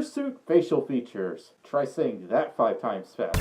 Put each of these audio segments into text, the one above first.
Fursuit facial features. Try saying that 5 times fast.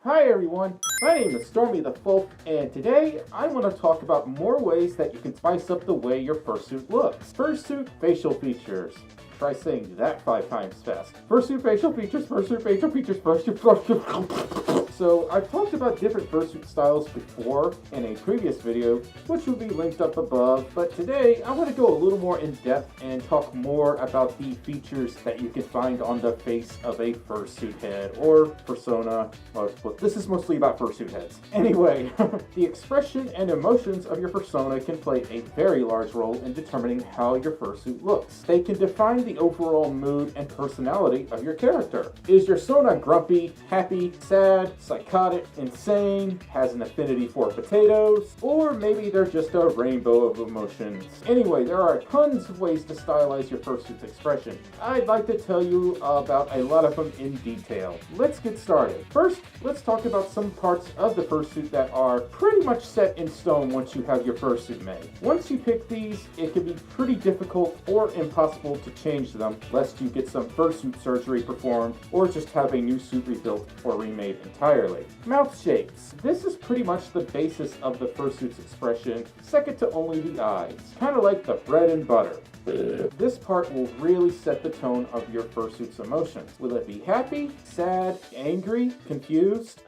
Hi everyone, my name is Stormi the Folf, and today I want to talk about more ways that you can spice up the way your fursuit looks. Fursuit facial features. Try saying that 5 times fast. Fursuit facial features, fursuit facial features, fursuit. So I've talked about different fursuit styles before in a previous video, which will be linked up above, but today I want to go a little more in depth and talk more about the features that you can find on the face of a fursuit head or persona. Well, this is mostly about fursuit heads. Anyway, the expression and emotions of your persona can play a very large role in determining how your fursuit looks. They can define the overall mood and personality of your character. Is your persona grumpy, happy, sad, psychotic, insane, has an affinity for potatoes, or maybe they're just a rainbow of emotions? Anyway, there are tons of ways to stylize your fursuit's expression. I'd like to tell you about a lot of them in detail. Let's get started. First, let's talk about some parts of the fursuit that are pretty much set in stone once you have your fursuit made. Once you pick these, it can be pretty difficult or impossible to change them lest you get some fursuit surgery performed or just have a new suit rebuilt or remade entirely. Mouth shapes. This is pretty much the basis of the fursuit's expression, second to only the eyes. Kind of like the bread and butter. This part will really set the tone of your fursuit's emotions. Will it be happy, sad, angry, confused?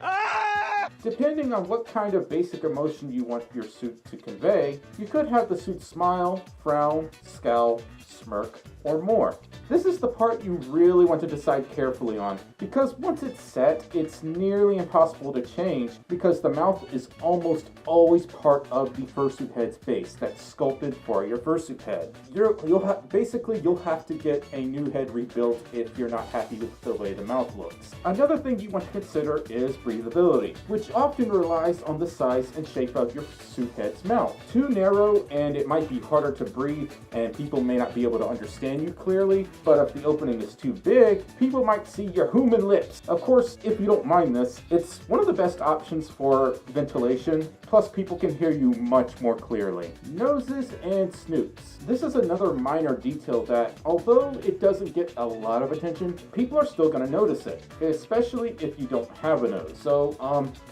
Depending on what kind of basic emotion you want your suit to convey, you could have the suit smile, frown, scowl, smirk, or more. This is the part you really want to decide carefully on, because once it's set, it's nearly impossible to change because the mouth is almost always part of the fursuit head's face that's sculpted for your fursuit head. You'll have to get a new head rebuilt if you're not happy with the way the mouth looks. Another thing you want to consider is breathability, which often relies on the size and shape of your suit head's mouth. Too narrow and it might be harder to breathe and people may not be able to understand you clearly, but if the opening is too big, people might see your human lips. Of course, if you don't mind this, it's one of the best options for ventilation, plus people can hear you much more clearly. Noses and snoots. This is another minor detail that, although it doesn't get a lot of attention, people are still going to notice it, especially if you don't have a nose. So,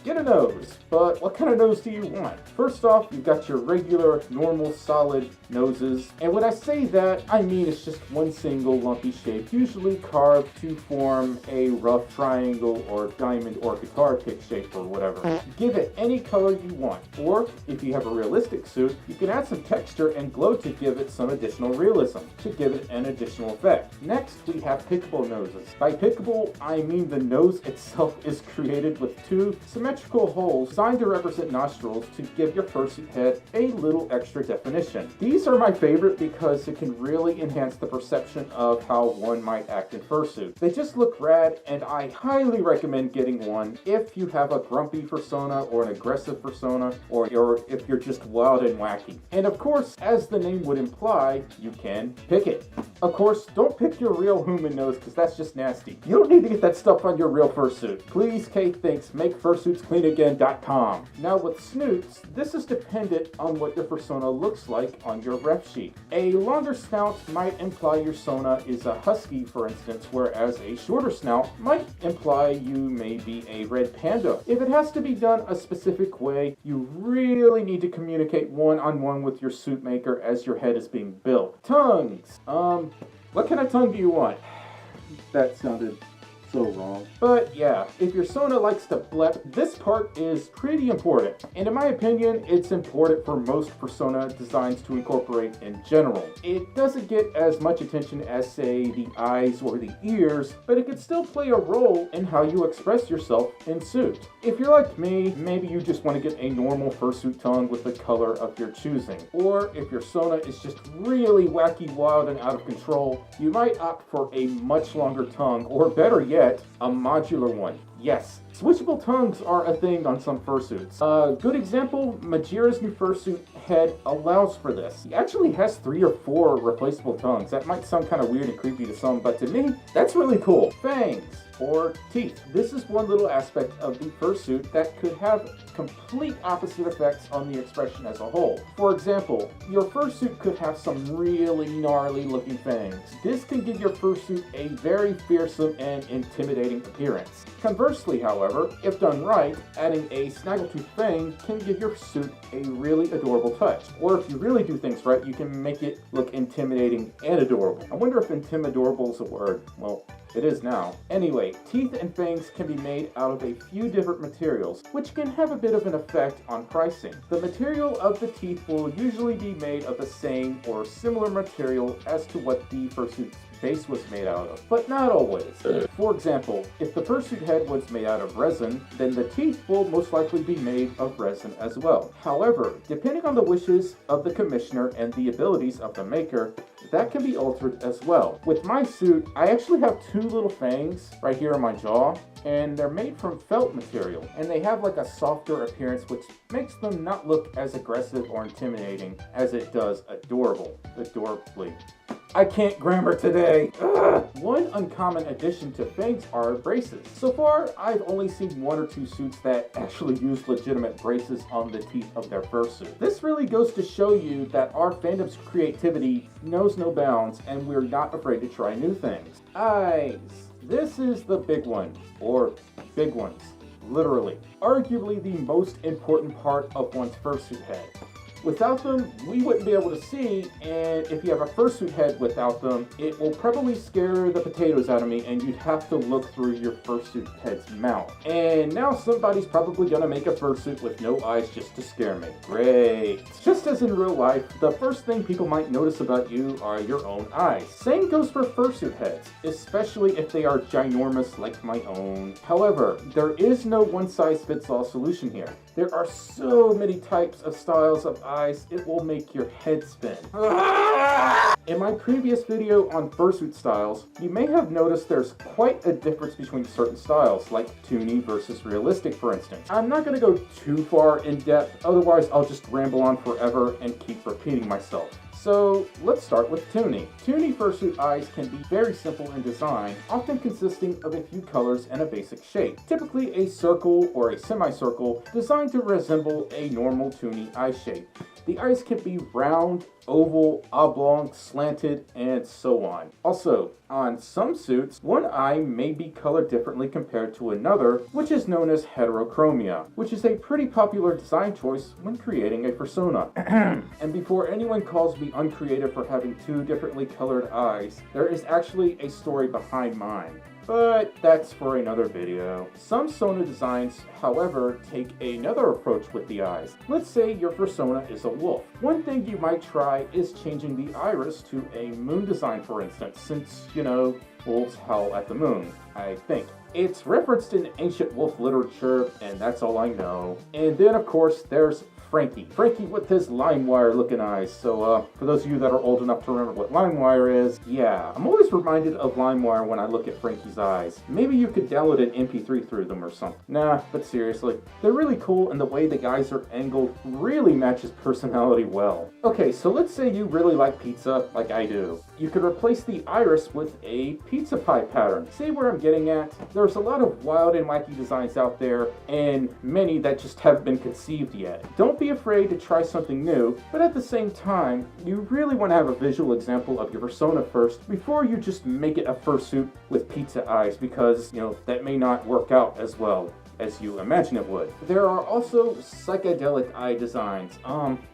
get a nose. But what kind of nose do you want? First off, you've got your regular, normal, solid noses, and when I say that, I mean it's just one single lumpy shape, usually carved to form a rough triangle or diamond or guitar pick shape or whatever. Give it any color you want, or if you have a realistic suit, you can add some texture and glow to give it some additional realism, to give it an additional effect. Next, we have pickable noses. By pickable, I mean the nose itself is created with 2 symmetrical holes designed to represent nostrils to give your fursuit head a little extra definition. These are my favorite because it can really enhance the perception of how one might act in fursuit. They just look rad, and I highly recommend getting one if you have a grumpy persona or an aggressive persona, or if you're just wild and wacky. And of course, as the name would imply, you can pick it. Of course, don't pick your real human nose because that's just nasty. You don't need to get that stuff on your real fursuit. Please, Kate thinks, make fursuitscleanagain.com. Now with snoots, this is dependent on what your persona looks like on your ref sheet. A longer snout might imply your persona is a husky, for instance, whereas a shorter snout might imply you may be a red panda. If it has to be done a specific way, you really need to communicate one-on-one with your suit maker as your head is being built. Tongues. What kind of tongue do you want? That sounded so wrong. But yeah, if your persona likes to blep, this part is pretty important. And in my opinion, it's important for most persona designs to incorporate in general. It doesn't get as much attention as, say, the eyes or the ears, but it can still play a role in how you express yourself in suit. If you're like me, maybe you just want to get a normal fursuit tongue with the color of your choosing. Or if your persona is just really wacky, wild, and out of control, you might opt for a much longer tongue, or better yet, a modular one. Yes, switchable tongues are a thing on some fursuits. A good example, Majira's new fursuit head allows for this. He actually has 3 or 4 replaceable tongues. That might sound kind of weird and creepy to some, but to me, that's really cool. Fangs, or teeth. This is one little aspect of the fursuit that could have complete opposite effects on the expression as a whole. For example, your fursuit could have some really gnarly looking fangs. This can give your fursuit a very fearsome and intimidating appearance. Conversely, however, if done right, adding a snaggletooth fang can give your suit a really adorable touch. Or if you really do things right, you can make it look intimidating and adorable. I wonder if intimidorable is a word. Well, it is now. Anyway, teeth and fangs can be made out of a few different materials, which can have a bit of an effect on pricing. The material of the teeth will usually be made of the same or similar material as to what the fursuit's base was made out of, but not always. For example, if the fursuit head was made out of resin, then the teeth will most likely be made of resin as well. However, depending on the wishes of the commissioner and the abilities of the maker, that can be altered as well. With my suit, I actually have 2 little fangs right here on my jaw, and they're made from felt material, and they have like a softer appearance which makes them not look as aggressive or intimidating as it does adorably. I can't grammar today. Ugh. One uncommon addition to fangs are braces. So far, I've only seen 1 or 2 suits that actually use legitimate braces on the teeth of their fursuit. This really goes to show you that our fandom's creativity knows no bounds, and we're not afraid to try new things. Eyes. This is the big one, or big ones, literally. Arguably the most important part of one's fursuit head. Without them, we wouldn't be able to see, and if you have a fursuit head without them, it will probably scare the potatoes out of me, and you'd have to look through your fursuit head's mouth. And now somebody's probably gonna make a fursuit with no eyes just to scare me. Great. Just as in real life, the first thing people might notice about you are your own eyes. Same goes for fursuit heads, especially if they are ginormous like my own. However, there is no one-size-fits-all solution here. There are so many types of styles of eyes, it will make your head spin. In my previous video on fursuit styles, you may have noticed there's quite a difference between certain styles, like toony versus realistic, for instance. I'm not going to go too far in depth, otherwise I'll just ramble on forever and keep repeating myself. So let's start with toony. Toony fursuit eyes can be very simple in design, often consisting of a few colors and a basic shape. Typically a circle or a semicircle designed to resemble a normal toony eye shape. The eyes can be round, oval, oblong, slanted, and so on. Also, on some suits, one eye may be colored differently compared to another, which is known as heterochromia, which is a pretty popular design choice when creating a persona. And before anyone calls me uncreative for having 2 differently colored eyes, there is actually a story behind mine. But that's for another video. Some Sona designs, however, take another approach with the eyes. Let's say your persona is a wolf. One thing you might try is changing the iris to a moon design, for instance, since, you know, wolves howl at the moon, I think. It's referenced in ancient wolf literature, and that's all I know. And then, of course, there's Frankie. Frankie with his LimeWire looking eyes. So for those of you that are old enough to remember what LimeWire is, yeah, I'm always reminded of LimeWire when I look at Frankie's eyes. Maybe you could download an MP3 through them or something. Nah, but seriously, they're really cool, and the way the eyes are angled really matches personality well. Okay, so let's say you really like pizza, like I do. You could replace the iris with a pizza pie pattern. See where I'm getting at? There's a lot of wild and wacky designs out there, and many that just haven't been conceived yet. Don't be afraid to try something new, but at the same time, you really want to have a visual example of your persona first before you just make it a fursuit with pizza eyes, because, you know, that may not work out as well as you imagine it would. There are also psychedelic eye designs.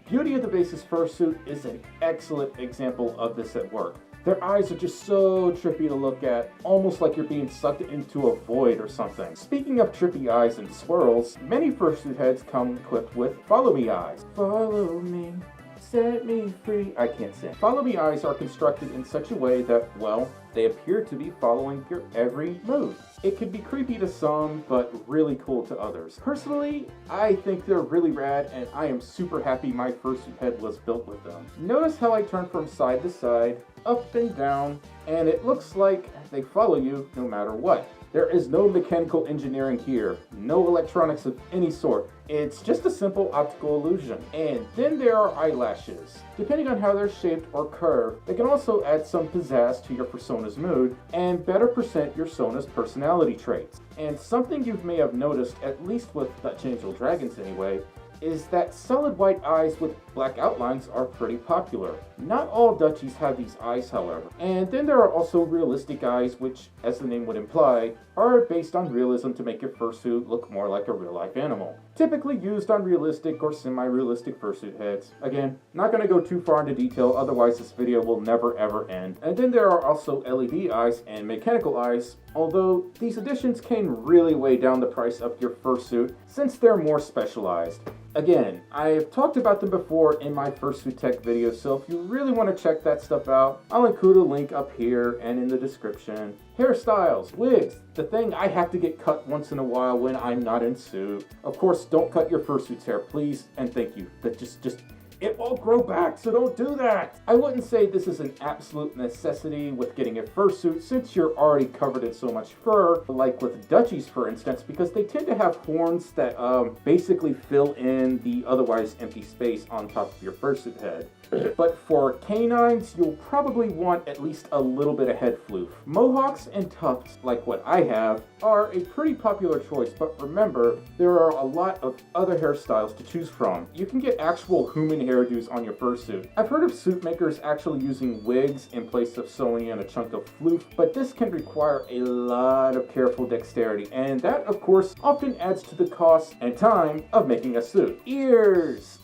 Beauty of the Base's fursuit is an excellent example of this at work. Their eyes are just so trippy to look at, almost like you're being sucked into a void or something. Speaking of trippy eyes and swirls, many fursuit heads come equipped with Follow Me eyes. Follow me, set me free. I can't sing. Follow Me eyes are constructed in such a way that, well, they appear to be following your every move. It could be creepy to some, but really cool to others. Personally, I think they're really rad, and I am super happy my fursuit head was built with them. Notice how I turn from side to side, up and down, and it looks like they follow you no matter what. There is no mechanical engineering here, no electronics of any sort. It's just a simple optical illusion. And then there are eyelashes. Depending on how they're shaped or curved, they can also add some pizzazz to your persona's mood and better present your persona's personality traits. And something you may have noticed, at least with Dutch Angel Dragons anyway, is that solid white eyes with black outlines are pretty popular. Not all Dutchies have these eyes, however. And then there are also realistic eyes, which, as the name would imply, are based on realism to make your fursuit look more like a real-life animal. Typically used on realistic or semi-realistic fursuit heads. Again, not going to go too far into detail, otherwise this video will never ever end. And then there are also LED eyes and mechanical eyes, although these additions can really weigh down the price of your fursuit since they're more specialized. Again, I've talked about them before in my Fursuit Tech video, so if you really want to check that stuff out, I'll include a link up here and in the description. Hairstyles, wigs, the thing I have to get cut once in a while when I'm not in suit. Of course, don't cut your fursuit's hair, please, and thank you. But just it won't grow back, so don't do that. I wouldn't say this is an absolute necessity with getting a fursuit since you're already covered in so much fur, like with Dutchies for instance, because they tend to have horns that basically fill in the otherwise empty space on top of your fursuit head. But for canines, you'll probably want at least a little bit of head floof. Mohawks and tufts, like what I have, are a pretty popular choice, but remember, there are a lot of other hairstyles to choose from. You can get actual human hairdos on your fursuit. I've heard of suit makers actually using wigs in place of sewing in a chunk of floof, but this can require a lot of careful dexterity, and that, of course, often adds to the cost and time of making a suit. Ears!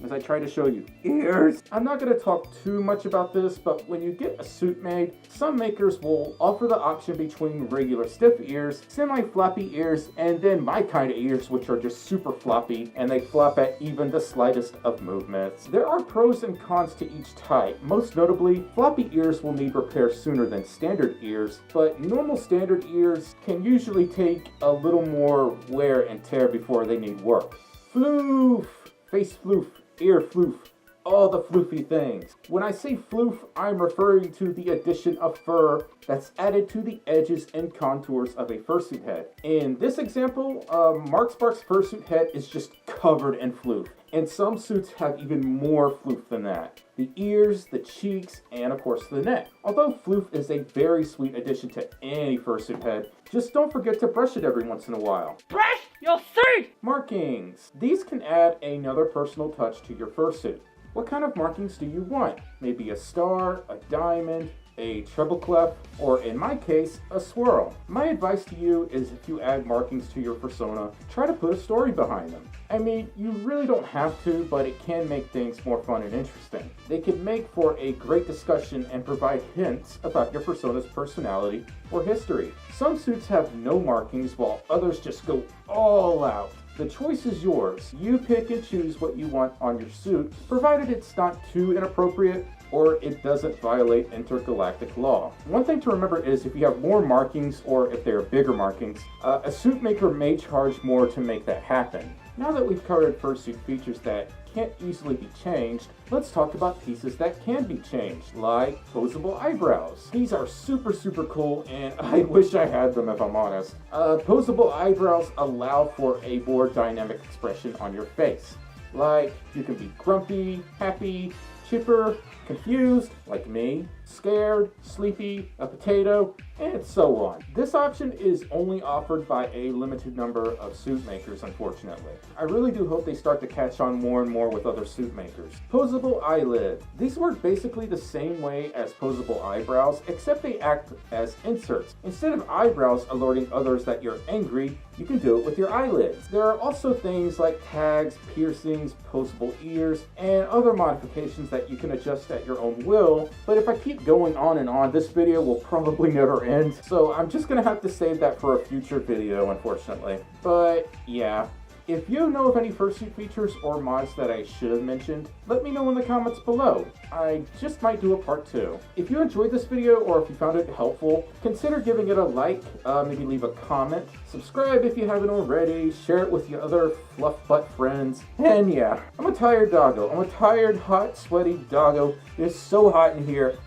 As I try to show you, ears. I'm not going to talk too much about this, but when you get a suit made, some makers will offer the option between regular stiff ears, semi-floppy ears, and then my kind of ears, which are just super floppy, and they flop at even the slightest of movements. There are pros and cons to each type. Most notably, floppy ears will need repair sooner than standard ears, but normal standard ears can usually take a little more wear and tear before they need work. Floof! Face floof. Ear floof, all the floofy things. When I say floof, I'm referring to the addition of fur that's added to the edges and contours of a fursuit head. In this example, Mark Sparks' fursuit head is just covered in floof, and some suits have even more floof than that. The ears, the cheeks, and of course the neck. Although floof is a very sweet addition to any fursuit head, just don't forget to brush it every once in a while. Brush your suit! Markings. These can add another personal touch to your fursuit. What kind of markings do you want? Maybe a star, a diamond, a treble clef, or in my case, a swirl. My advice to you is if you add markings to your persona, try to put a story behind them. I mean, you really don't have to, but it can make things more fun and interesting. They can make for a great discussion and provide hints about your persona's personality or history. Some suits have no markings while others just go all out. The choice is yours. You pick and choose what you want on your suit, provided it's not too inappropriate or it doesn't violate intergalactic law. One thing to remember is if you have more markings or if they are bigger markings, a suit maker may charge more to make that happen. Now that we've covered fursuit features that can't easily be changed, let's talk about pieces that can be changed, like Poseable Eyebrows. These are super cool, and I wish I had them if I'm honest. Poseable Eyebrows allow for a more dynamic expression on your face. Like, you can be grumpy, happy, chipper, confused, like me, scared, sleepy, a potato, and so on. This option is only offered by a limited number of suit makers, unfortunately. I really do hope they start to catch on more and more with other suit makers. Poseable Eyelids. These work basically the same way as Poseable Eyebrows, except they act as inserts. Instead of eyebrows alerting others that you're angry, you can do it with your eyelids. There are also things like tags, piercings, poseable ears, and other modifications that you can adjust at your own will, but if I keep going on and on, this video will probably never end, so I'm just gonna have to save that for a future video, unfortunately. But yeah, if you know of any fursuit features or mods that I should have mentioned, let me know in the comments below. I just might do a part 2. If you enjoyed this video or if you found it helpful, consider giving it a like, maybe leave a comment, subscribe if you haven't already, share it with your other fluff butt friends, and yeah, I'm a tired doggo. I'm a tired, hot, sweaty doggo. It's so hot in here.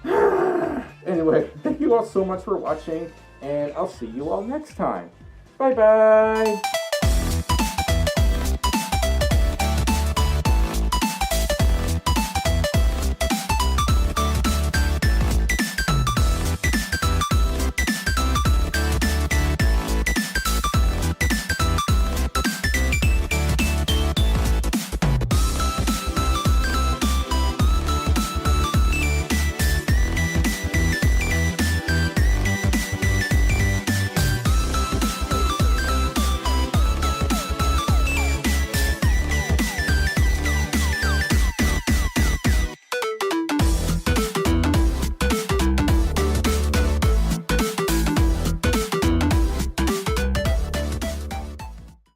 Anyway, thank you all so much for watching, and I'll see you all next time. Bye-bye!